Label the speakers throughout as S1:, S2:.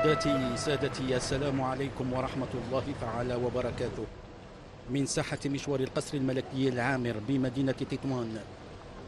S1: سادتي سادتي، السلام عليكم ورحمة الله تعالى وبركاته. من ساحة مشوار القصر الملكي العامر بمدينة تطوان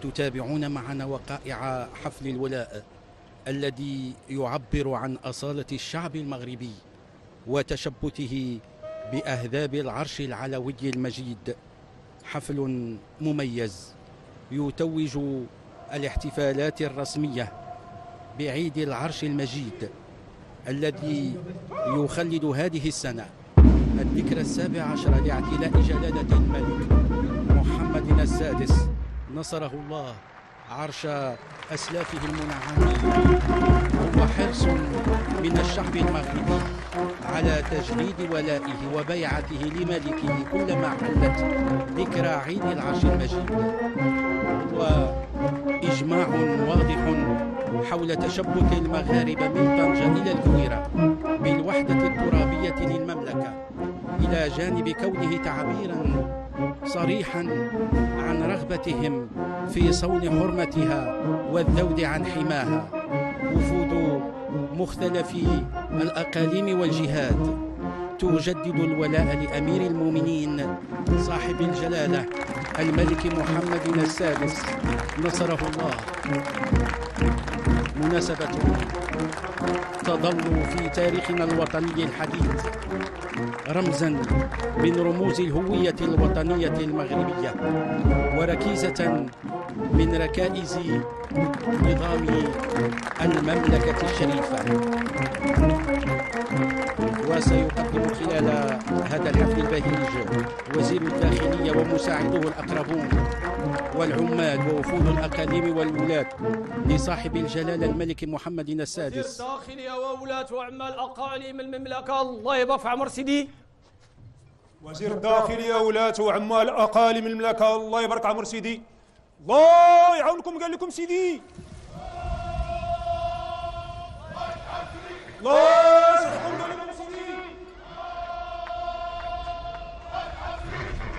S1: تتابعون معنا وقائع حفل الولاء الذي يعبر عن أصالة الشعب المغربي وتشبثه بأهذاب العرش العلوي المجيد. حفل مميز يتوج الاحتفالات الرسمية بعيد العرش المجيد الذي يخلد هذه السنة الذكرى 17 لاعتلاء جلالة الملك محمد السادس نصره الله عرش أسلافه المنعمين. هو حرص من الشعب المغربي على تجديد ولائه وبيعته لملكه كلما حلت ذكرى عيد العرش المجيد، وإجماع واضح حول تشبث المغاربة من طنجة إلى الكويرة بالوحدة الترابية للمملكة، إلى جانب كونه تعبيرا صريحا عن رغبتهم في صون حرمتها والذود عن حماها. وفود مختلف الأقاليم والجهات تجدد الولاء لأمير المؤمنين صاحب الجلالة الملك محمد السادس نصره الله. مناسبة تظل في تاريخنا الوطني الحديث رمزا من رموز الهوية الوطنية المغربية وركيزة من ركائز نظام المملكة الشريفة. وسيقدم خلال هذا الحفل البهيج وزير الداخلية ومساعده الأقربون والعمال ووفود الأقاليم والولاة لصاحب الجلالة الملك محمد السادس.
S2: وزير الداخلية وولاة وعمال أقاليم المملكة، الله يبارك في عمر سيدي.
S3: وزير الداخلية وولاة وعمال أقاليم المملكة، الله يبارك عمر سيدي. الله يعاونكم، قال لكم سيدي. الله يسعدكم، قال لكم سيدي.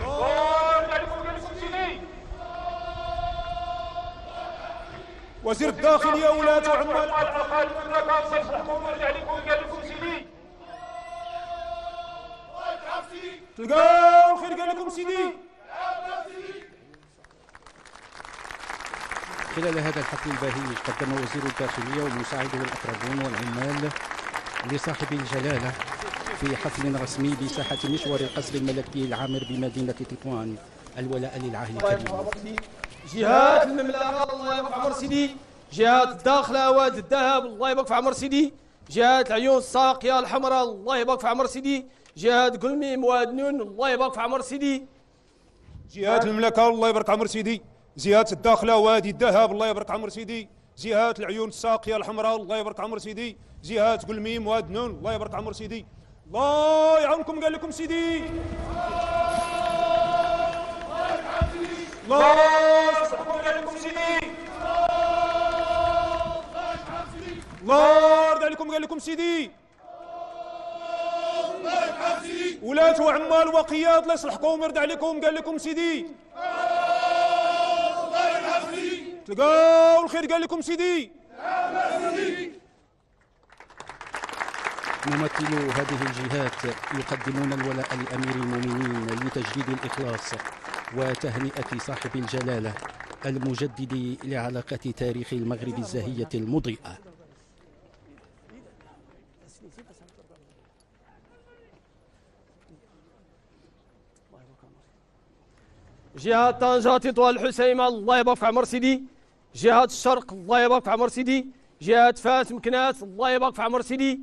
S3: الله يعاونكم، قال لكم سيدي. وزير الداخلية وولاة وعمال أقاليم المملكة، الله يسعدكم ويرجع لكم، قال لكم سيدي. تلقاو الخير، قال لكم سيدي.
S1: خلال هذا الحفل الباهي قدم وزير الداخلية ومساعده الأقربون والعمال لصاحب الجلالة في حفل رسمي بساحة مشوار القصر الملكي العامر بمدينة تطوان الولاء للعاهل الكريم.
S2: جهات المملكة، الله يبارك في عمر سيدي. جهات الداخلة واد الذهب، الله يبارك في عمر سيدي. جهات العيون الساقية الحمراء، الله يبارك في عمر سيدي. جهات قلميم واد نون، الله يبارك في عمر سيدي.
S3: جهات المملكة، الله يبارك عمر سيدي. جهات الداخلة وادي الذهب، الله يبارك عمر سيدي. جهات العيون الساقية الحمراء، الله يبارك عمر سيدي. جهات قلميم واد نون، الله يبارك عمر سيدي. الله يعاونكم، قال لكم سيدي. الله يسعدكم، قال لكم سيدي. الله يرضى عليكم، قال لكم سيدي. ولاة وعمال وقياد، الله يصلحكم ويرضى عليكم، قال لكم سيدي. تلقاو الخير، قال لكم سيدي.
S1: ممثلو هذه الجهات يقدمون الولاء لأمير المؤمنين لتجديد الإخلاص وتهنئة صاحب الجلالة المجدد لعلاقة تاريخ المغرب الزاهية المضيئة.
S2: جهة طنجة تطوان الحسيمة، الله يبارك في عمر سيدي. جهة الشرق، الله يبارك في عمر سيدي. جهة فاس مكناس، الله يبارك في عمر سيدي.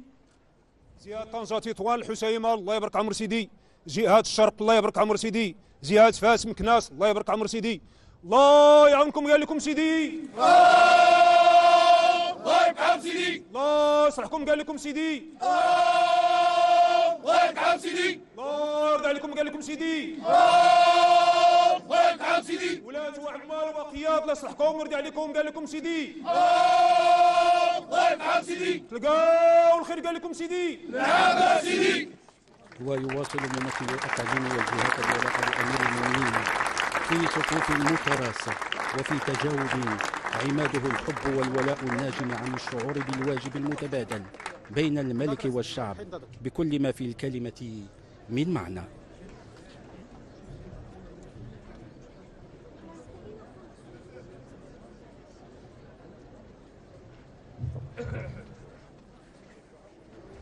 S3: جهة طنجة تطوان الحسيمة، الله يبارك عمر سيدي. جهة الشرق، الله يبارك عمر سيدي. جهة فاس مكناس، الله يبارك عمر سيدي. الله يعاونكم، قال لكم سيدي. الله يبارك سيدي. الله يصلحكم، قال لكم سيدي. الله يبارك سيدي. الله يرضى عليكم، قال لكم سيدي. الله يبارك سيدي. ولاة وعمال وقياد، الله يصلحكم ويرضى عليكم، قال لكم سيدي. الله يبارك سيدي. تلقاو الخير، قال لكم سيدي. نعم سيدي.
S1: ويواصل ممثلو الأقاليم والجهات الولاء لأمير المؤمنين في صفوف متراصة وفي تجاوب عماده الحب والولاء الناجم عن الشعور بالواجب المتبادل بين الملك والشعب بكل ما في الكلمة من معنى.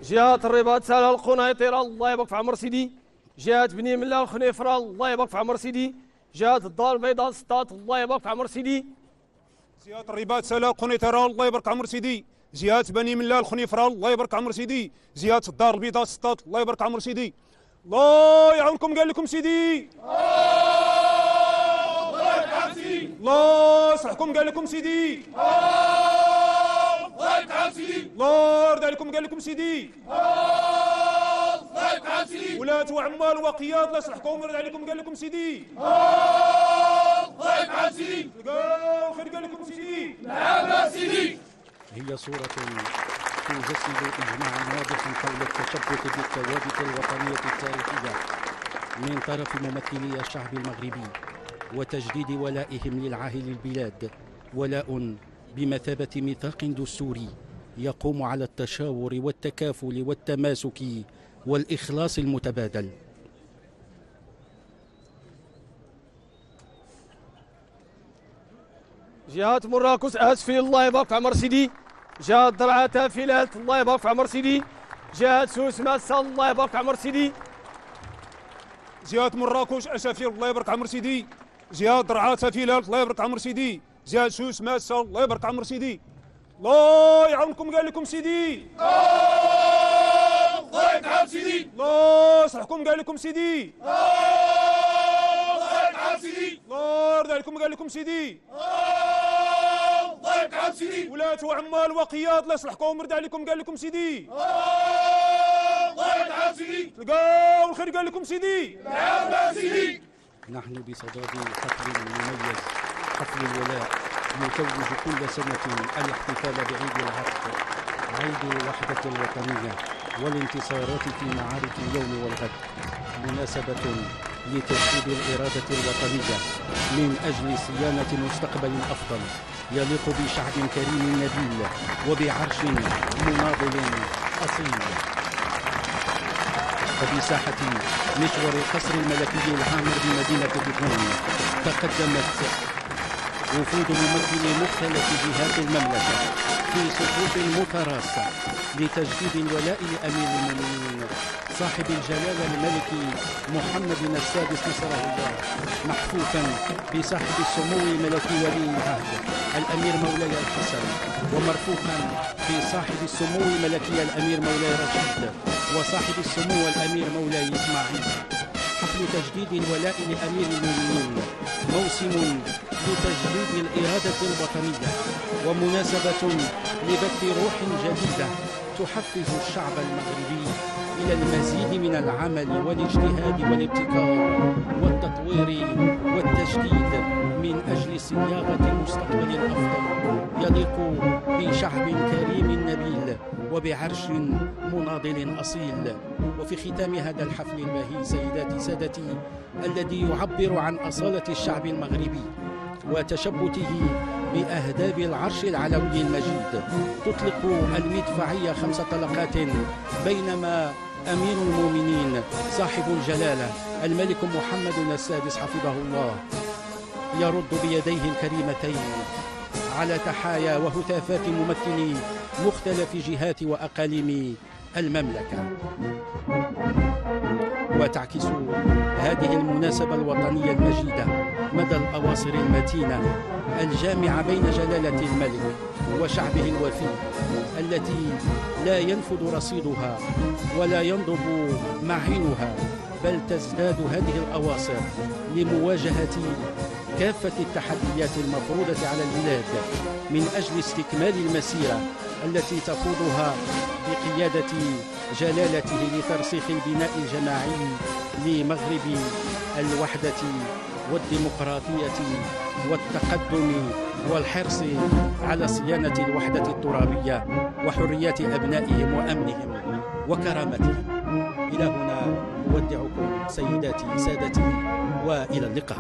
S2: جهة الرباط سال القنيطرة الله يبارك في عمر سيدي. جهة بني ملا الخنيفرة الله يبارك في عمر سيدي. جهة الدار البيضاء سطات الله يبارك في عمر سيدي.
S3: جهة الرباط سال القنيطرة الله يبارك عمر سيدي. جهة بني ملا الخنيفرة الله يبارك عمر سيدي. جهة الدار البيضاء سطات الله يبارك عمر سيدي. الله يعاونكم قال لكم سيدي. الله يتعب سيدي. الله يصلحكم قال لكم سيدي. الله يتعب سيدي. الله يرضى عليكم قال لكم سيدي. الله يتعب سيدي. ولاة وعمال وقياد الله يصلحكم ويرضى عليكم قال لكم سيدي. الله يتعب سيدي. لقاو خير قال لكم سيدي. نعم سيدي.
S1: هي صورة تجسد إجماعا واضحا حول التشبث بالثوابت الوطنية التاريخية من طرف ممثلي الشعب المغربي وتجديد ولائهم للعاهل البلاد، ولاء بمثابة ميثاق دستوري يقوم على التشاور والتكافل والتماسك والإخلاص المتبادل.
S2: جهة مراكش اسفي الله يبارك في عمر سيدي. جهة درعا تافلات الله يبارك في عمر سيدي. جهة سوس ماسة الله يبارك في عمر سيدي.
S3: جهة مراكش اسافير الله يبارك عمر سيدي. جهة درعا تافلات الله يبارك عمر سيدي. جهة سوس ماسة الله يبارك عمر سيدي. الله يعاونكم قال لكم سيدي. الله يتعب سيدي. الله يصلحكم قال لكم سيدي. الله يتعب سيدي. الله يرضى عليكم قال لكم سيدي. الله يتعب سيدي. ولاة وعمال وقياد الله يصلحكم ويرضى عليكم قال لكم سيدي. الله يتعب سيدي. لقاو الخير قال لكم سيدي. نعم سيدي.
S1: نحن بصدد حفل مميز، حفل الولاء يتوج كل سنة الاحتفال بعيد العطف، عيد الوحدة الوطنية والانتصارات في معارك اليوم والغد، مناسبة لتجديد الإرادة الوطنية من أجل صيانة مستقبل أفضل يليق بشعب كريم نبيل وبعرش مناضل أصيل. فبساحة محور القصر الملكي العامر بمدينة تطوان تقدمت وفود ممثلي مختلف جهات المملكة في صفوف متراصة لتجديد الولاء لأمير المؤمنين صاحب الجلالة الملك محمد السادس نصره الله، محفوفا بصاحب السمو الملكي ولي العهد الأمير مولاي الحسن، ومرفوقا بصاحب السمو الملكي الأمير مولاي رشيد، وصاحب السمو الأمير مولاي إسماعيل. حفل تجديد الولاء لأمير المؤمنين موسم لتجديد الإرادة الوطنية ومناسبة لبث روح جديدة تحفز الشعب المغربي إلى المزيد من العمل والاجتهاد والابتكار والتطوير والتجديد من أجل صياغة مستقبل أفضل يليق بشعب كريم نبيل وبعرش مناضل أصيل. وفي ختام هذا الحفل الباهي سيداتي سادتي الذي يعبر عن أصالة الشعب المغربي وتشبته بأهداب العرش العلوي المجيد، تطلق المدفعية 5 طلقات، بينما أمير المؤمنين صاحب الجلالة الملك محمد السادس حفظه الله يرد بيديه الكريمتين على تحايا وهتافات ممثلي مختلف جهات وأقاليم المملكة. وتعكس هذه المناسبة الوطنية المجيدة مدى الأواصر المتينة الجامعة بين جلالة الملك وشعبه الوفي، التي لا ينفد رصيدها ولا ينضب معينها، بل تزداد هذه الأواصر لمواجهة كافة التحديات المفروضة على البلاد من أجل استكمال المسيرة التي تخوضها بقيادة جلالته لترسيخ البناء الجماعي لمغرب الوحدة والديمقراطية والتقدم والحرص على صيانة الوحدة الترابية وحريات أبنائهم وأمنهم وكرامتهم. إلى هنا أودعكم سيداتي سادتي وإلى اللقاء.